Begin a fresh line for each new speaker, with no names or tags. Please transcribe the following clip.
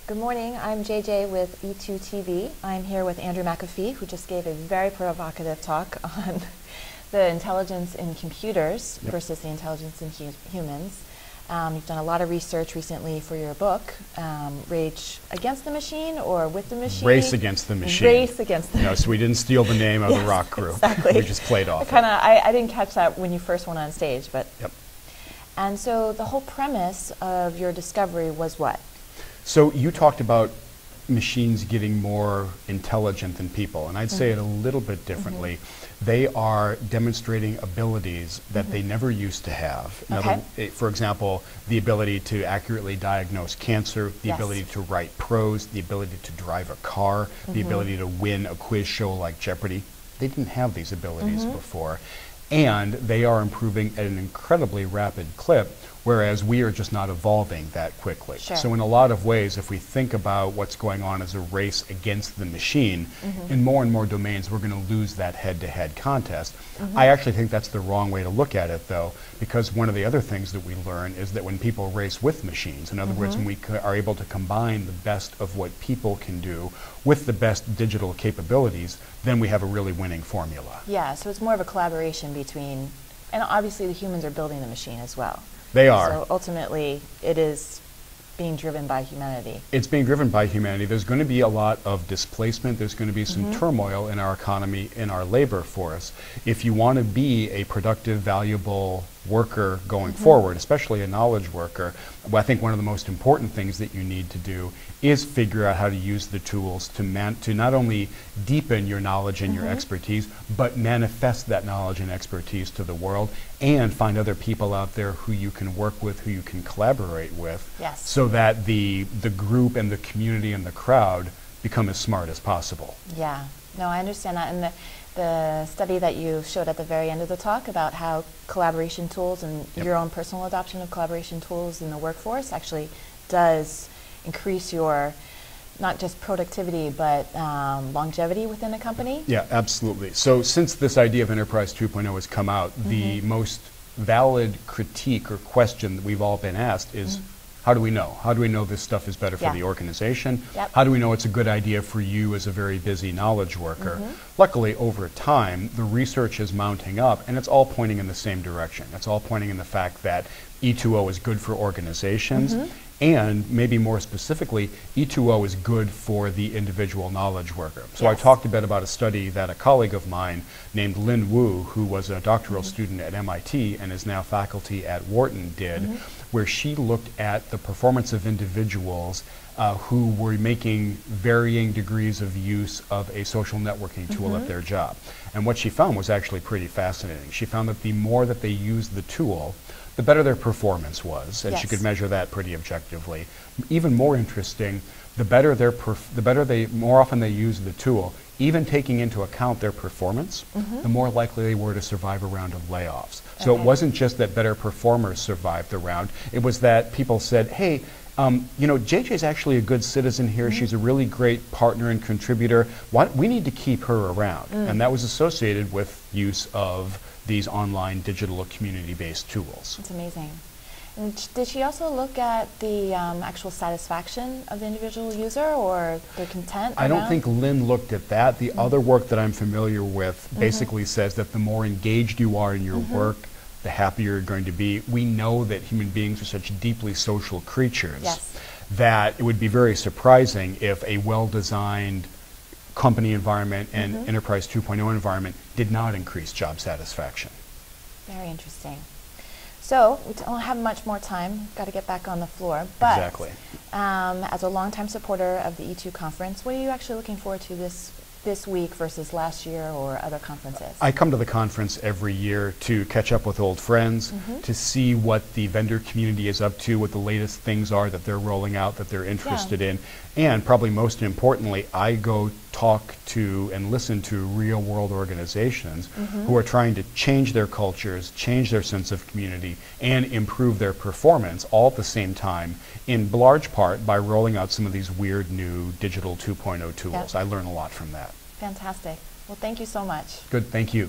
Good morning. I'm JJ with E2 TV. I'm here with Andrew McAfee, who just gave a very provocative talk on the intelligence in computers versus the intelligence in humans. You've done a lot of research recently for your book, Rage Against the Machine or With the Machine?
Race Against the Machine.
Race Against the Machine.
No, so we didn't steal the name of the rock group.
Exactly.
We just played off
I didn't catch that when you first went on stage, but.
Yep.
And so the whole premise of your discovery was what?
So you talked about machines getting more intelligent than people, and I'd say it a little bit differently. They are demonstrating abilities that they never used to have. For example, the ability to accurately diagnose cancer, the ability to write prose, the ability to drive a car, the ability to win a quiz show like Jeopardy. They didn't have these abilities before. And they are improving at an incredibly rapid clip, whereas we are just not evolving that quickly.
Sure.
So in a lot of ways, if we think about what's going on as a race against the machine, in more and more domains, we're going to lose that head-to-head contest. I actually think that's the wrong way to look at it, though, because one of the other things that we learn is that when people race with machines, in other words, when we are able to combine the best of what people can do with the best digital capabilities, then we have a really winning formula.
Yeah, so it's more of a collaboration between, and obviously the humans are building the machine as well.
They are.
So ultimately, it is being driven by humanity.
It's being driven by humanity. There's going to be a lot of displacement. There's going to be some turmoil in our economy, in our labor force. If you want to be a productive, valuable worker going forward, especially a knowledge worker, I think one of the most important things that you need to do is figure out how to use the tools to not only deepen your knowledge and your expertise, but manifest that knowledge and expertise to the world, and find other people out there who you can work with, who you can collaborate with, so that the group and the community and the crowd become as smart as possible.
Yeah, no, I understand that. And the study that you showed at the very end of the talk about how collaboration tools and your own personal adoption of collaboration tools in the workforce actually does increase your not just productivity but longevity within a company? Yeah,
absolutely. So since this idea of Enterprise 2.0 has come out, the most valid critique or question that we've all been asked is, how do we know? How do we know this stuff is better for the organization? How do we know it's a good idea for you as a very busy knowledge worker? Luckily, over time, the research is mounting up, and it's all pointing in the same direction. It's all pointing in the fact that E2O is good for organizations, and maybe more specifically, E2O is good for the individual knowledge worker. So I talked a bit about a study that a colleague of mine named Lin Wu, who was a doctoral student at MIT and is now faculty at Wharton, did, where she looked at the performance of individuals who were making varying degrees of use of a social networking tool at their job. And what she found was actually pretty fascinating. She found that the more that they used the tool, the better their performance was, and she could measure that pretty objectively. Even more interesting, the more often they used the tool, even taking into account their performance, the more likely they were to survive a round of layoffs. So it wasn't just that better performers survived the round, it was that people said, hey, you know, JJ's actually a good citizen here. She's a really great partner and contributor. We need to keep her around. And that was associated with use of these online digital community-based tools.
That's amazing. And did she also look at the actual satisfaction of the individual user or their content?
I don't think Lynn looked at that. The other work that I'm familiar with basically says that the more engaged you are in your work, the happier you're going to be. We know that human beings are such deeply social creatures that it would be very surprising if a well-designed company environment and Enterprise 2.0 environment did not increase job satisfaction.
Very interesting. So we don't have much more time, got to get back on the floor, but as a longtime supporter of the E2 conference, what are you actually looking forward to this week versus last year or other conferences?
I come to the conference every year to catch up with old friends, to see what the vendor community is up to, what the latest things are that they're rolling out, that they're interested in, and probably most importantly, I go talk to and listen to real world organizations who are trying to change their cultures, change their sense of community, and improve their performance all at the same time, in large part by rolling out some of these weird new digital 2.0 tools. I learn a lot from that.
Fantastic. Well, thank you so much.
Good, thank you.